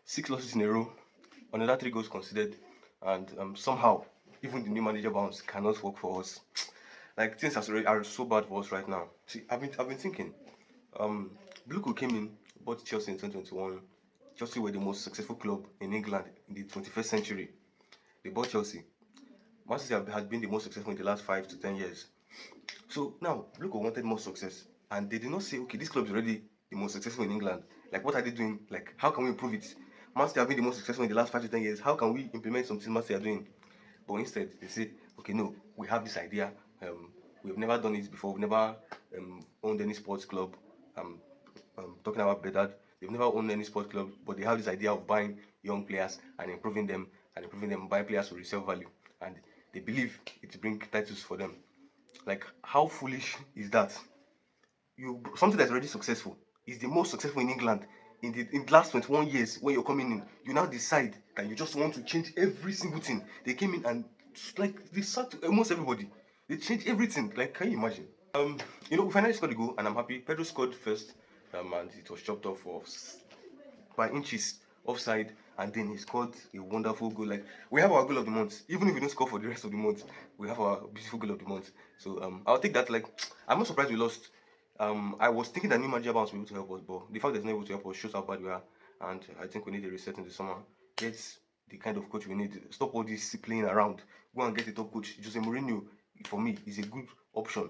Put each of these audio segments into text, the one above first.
6 losses in a row, another 3 goals conceded, and somehow even the new manager bounce cannot work for us. Like things are so bad for us right now. See, I've been thinking. Um, Bluco came in, bought Chelsea in 2021. Chelsea were the most successful club in England in the 21st century. They bought Chelsea. Man City had been the most successful in the last 5 to 10 years. So now Bluco wanted more success, and they did not say, okay, this club is already the most successful in England. Like, what are they doing? Like, how can we improve it? Man City have been the most successful in the last 5 to 10 years. How can we implement something Man City are doing? But instead, they say, okay, no, we have this idea. We've never done it before. We've never owned any sports club. Um, talking about Bedard, they've never owned any sports club, but they have this idea of buying young players and improving them, buying players for resale value, and they believe it will bring titles for them. Like, how foolish is that? You something that's already successful is the most successful in England in the last 21 years. When you're coming in, you now decide that you just want to change every single thing. They came in and like they sacked almost everybody. They changed everything. Like, can you imagine? We finally scored the goal, and I'm happy. Pedro scored first, and it was chopped off by inches offside, and then he scored a wonderful goal. Like, we have our goal of the month. Even if we don't score for the rest of the month, we have our beautiful goal of the month. So I'll take that. Like, I'm not surprised we lost. I was thinking that new manager bounce will be able to help us, but the fact that it's not able to help us shows how bad we are. And I think we need a reset in the summer. Get the kind of coach we need. Stop all this playing around. Go and get a top coach. Jose Mourinho, for me, is a good option.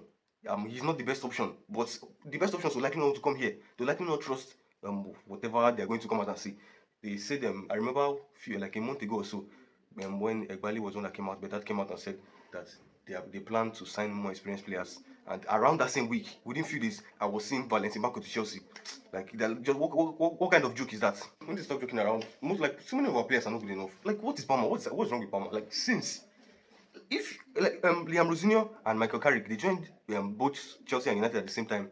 He's not the best option, but the best options will likely not to come here. They'll likely not trust whatever they're going to come out and say. They said I remember like a month ago or so, when Egbali was one that came out, but that came out and said that they plan to sign more experienced players. And around that same week, within few days, I was seeing Valentin back to Chelsea. Like, just what kind of joke is that? We need to stop joking around. Most like so many of our players are not good enough. Like, what is Palmer? What's wrong with Palmer? Like, since if like Liam Rosinho and Michael Carrick, they joined both Chelsea and United at the same time.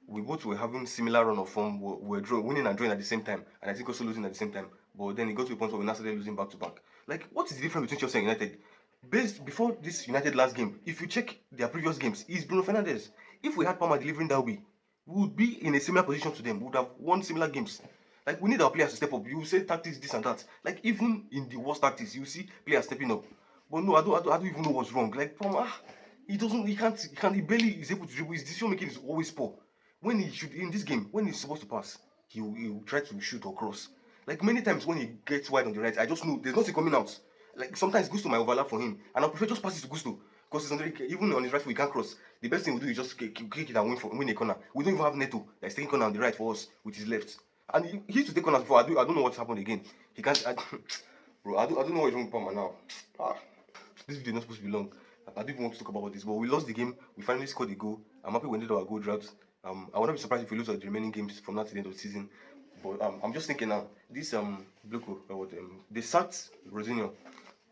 We both were having similar run of form. We were winning and drawing at the same time, and I think also losing at the same time. But then it got to a point where we now started losing back to back. Like, what is the difference between Chelsea and United? Based before this United last game, if you check their previous games, is Bruno Fernandes. If we had Palmer delivering that way, we would be in a similar position to them. We would have won similar games. Like, we need our players to step up. You say tactics, this and that. Like, even in the worst tactics, you see players stepping up. But no, I don't even know what's wrong. Like, he barely is able to dribble. His decision making is always poor. When he should, in this game, when he's supposed to pass, he'll try to shoot or cross. Like, many times when he gets wide on the right, I just know there's nothing coming out. Like, sometimes Gusto might overlap for him, and I prefer just pass it to Gusto. Because even on his right foot, he can't cross. The best thing we do is just kick it and win a corner. We don't even have Neto that's taking corner on the right for us with his left. And he used to take corners before. I don't know what's happened again. He can't. Bro, I don't know what's wrong with Palmer now. Ah, this video is not supposed to be long. I don't even want to talk about this, but we lost the game. We finally scored a goal. I'm happy we did our goal drought. I would not be surprised if we lose the remaining games from now to the end of the season. But I'm just thinking now, this Bluco, they sacked Rosinho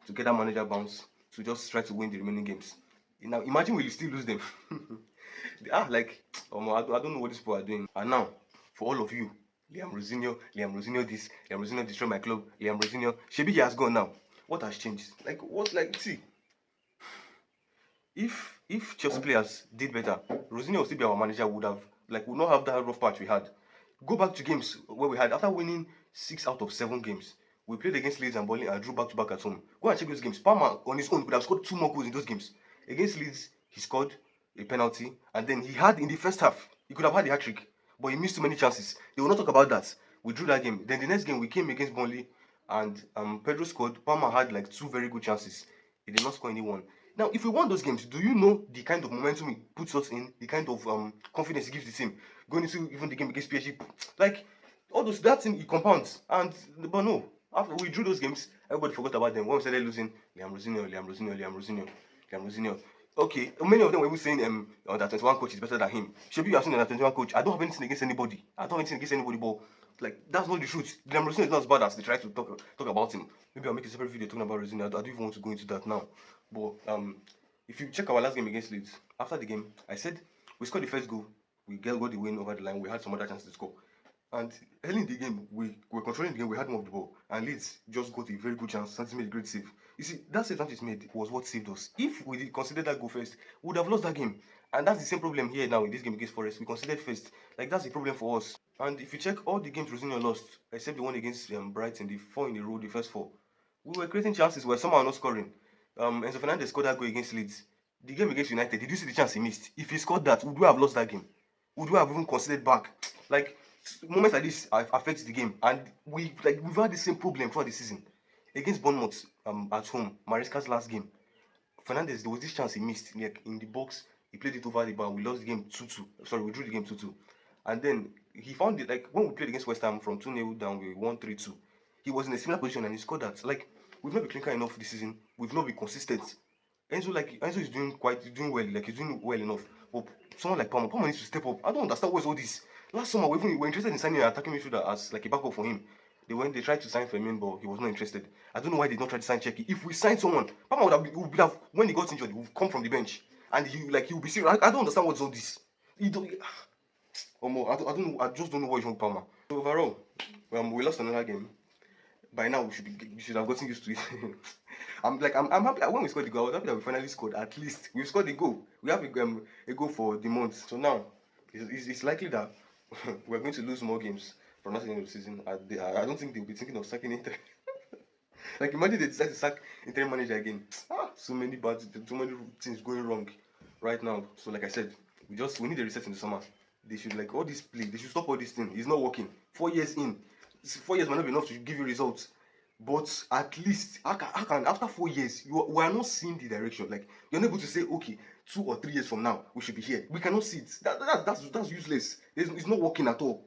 to get that manager bounce to just try to win the remaining games. Now imagine we still lose them. Like I don't know what these people are doing. And now, for all of you, Liam Rosinho this, Liam Rosinho destroy my club, Liam Rosinho, Shebi he has gone now. What has changed? Like, what? Like, see, if Chelsea players did better, Rosinho would still be our manager. Would not have that rough patch we had. Go back to games where we had after winning 6 out of 7 games. We played against Leeds and Burnley and drew back to back at home. Go and check those games. Palmer on his own could have scored 2 more goals in those games. Against Leeds, he scored a penalty, and then he had in the first half, he could have had a hat trick, but he missed too many chances. They will not talk about that. We drew that game. Then the next game we came against Burnley, and Pedro scored. Palmer had like 2 very good chances. He did not score anyone. Now, if we won those games, do you know the kind of momentum it puts us in, the kind of confidence it gives the team going into even the game against PSG? Like, all those that thing it compounds. But no, after we drew those games, everybody forgot about them. When we started losing, Liam Rosinho, Liam Rosinho, Liam Rosinho, Liam Rosinho. Okay, many of them were even saying that 21 coach is better than him. Should be you have seen that 21 coach. I don't have anything against anybody. I don't have anything against anybody, but like that's not the truth. Liam Rosinho is not as bad as they try to talk about him. Maybe I'll make a separate video talking about Rosinho. I don't even want to go into that now. But if you check our last game against Leeds, after the game, I said we scored the first goal. We got the win over the line. We had some other chances to score. And early in the game, we were controlling the game. We had more of the ball, and Leeds just got a very good chance. Sanchez made a great save. You see, that save Sanchez made was what saved us. If we did consider that goal first, we would have lost that game. And that's the same problem here now in this game against Forest. We considered first. Like, that's the problem for us. And if you check all the games Rosinha lost, except the one against Brighton, the four in a row, the first four, we were creating chances. We were somehow not scoring. Enzo Fernandez scored that goal against Leeds. The game against United, did you see the chance he missed? If he scored that, would we have lost that game? Would we have even considered back? Like moments like this affect the game, and we've had the same problem throughout the season. Against Bournemouth at home, Maresca's last game, Fernandez, there was this chance he missed like in the box. He played it over the bar. We lost the game 2-2. Sorry, we drew the game 2-2. And then he found it like when we played against West Ham from 2-0 down, we won 3-2. He was in a similar position and he scored that. Like we've not been clinker enough this season. We've not been consistent. Enzo is doing well, like he's doing well enough. But someone like Palmer needs to step up. I don't understand what's all this. Last summer we were interested in signing an attacking midfielder as like a backup for him. They tried to sign Firmino, but he was not interested. I don't know why they don't try to sign Checky. If we sign someone, Palmer would have when he got injured, he would come from the bench and he would be serious. I don't understand what's all this. He don't. I don't know. I just don't know what is wrong with Palmer. So overall, we lost another game. By now we should have gotten used to it. I'm happy when we scored the goal. I was happy that we finally scored. At least we scored the goal. We have a goal for the month. So now it's likely that we're going to lose more games from that end of the season. I don't think they'll be thinking of sacking Inter. Like imagine they decide to sack interim manager again. So many things going wrong right now. So like I said, we need a reset in the summer. They should like all this play. They should stop all this thing. It's not working. 4 years in, 4 years might not be enough to give you results. But at least how can after 4 years we are not seeing the direction. Like you're not able to say okay, 2 or 3 years from now we should be here. We cannot see it. That's useless. It's not working at all.